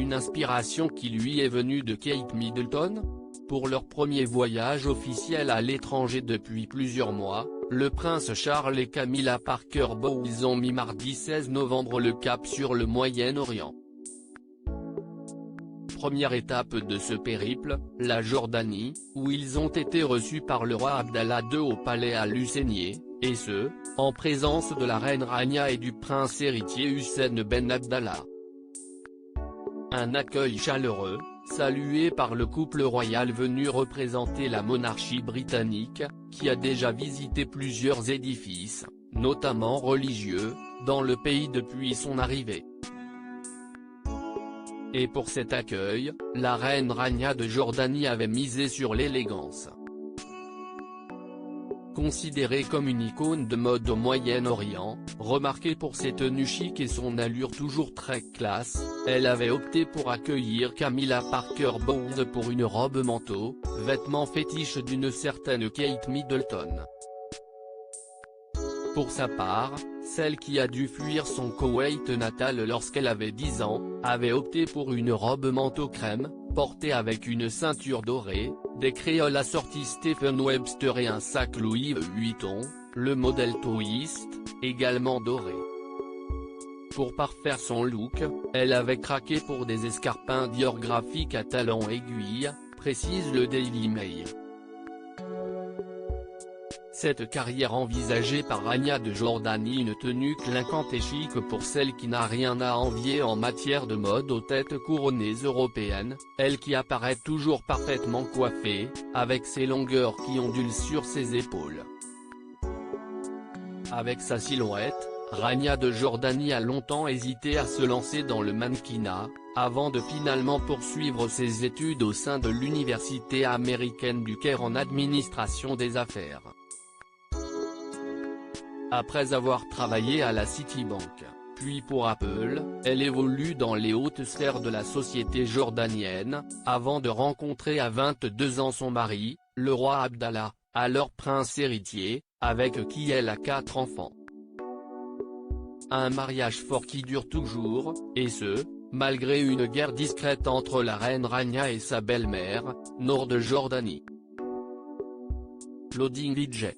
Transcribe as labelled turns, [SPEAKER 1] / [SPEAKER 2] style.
[SPEAKER 1] une inspiration qui lui est venue de Kate Middleton? Pour leur premier voyage officiel à l'étranger depuis plusieurs mois, le prince Charles et Camilla Parker Bowles ont mis mardi 16 novembre le cap sur le Moyen-Orient. Première étape de ce périple, la Jordanie, où ils ont été reçus par le roi Abdallah II au palais à Lusainié, et ce, en présence de la reine Rania et du prince héritier Hussein Ben Abdallah. Un accueil chaleureux, salué par le couple royal venu représenter la monarchie britannique, qui a déjà visité plusieurs édifices, notamment religieux, dans le pays depuis son arrivée. Et pour cet accueil, la reine Rania de Jordanie avait misé sur l'élégance. Considérée comme une icône de mode au Moyen-Orient, remarquée pour ses tenues chic et son allure toujours très classe, elle avait opté pour accueillir Camilla Parker Bowles pour une robe manteau, vêtement fétiche d'une certaine Kate Middleton. Pour sa part, celle qui a dû fuir son Koweït natal lorsqu'elle avait 10 ans, avait opté pour une robe manteau crème, portée avec une ceinture dorée, des créoles assorties Stephen Webster et un sac Louis Vuitton, le modèle Twist, également doré. Pour parfaire son look, elle avait craqué pour des escarpins Dior graphiques à talons aiguilles, précise le Daily Mail. Cette carrière envisagée par Rania de Jordanie, une tenue clinquante et chic pour celle qui n'a rien à envier en matière de mode aux têtes couronnées européennes, elle qui apparaît toujours parfaitement coiffée, avec ses longueurs qui ondulent sur ses épaules. Avec sa silhouette, Rania de Jordanie a longtemps hésité à se lancer dans le mannequinat, avant de finalement poursuivre ses études au sein de l'université américaine du Caire en administration des affaires. Après avoir travaillé à la Citibank, puis pour Apple, elle évolue dans les hautes sphères de la société jordanienne, avant de rencontrer à 22 ans son mari, le roi Abdallah, alors prince héritier, avec qui elle a 4 enfants. Un mariage fort qui dure toujours, et ce, malgré une guerre discrète entre la reine Rania et sa belle-mère, Noor de Jordanie. Loading VJ.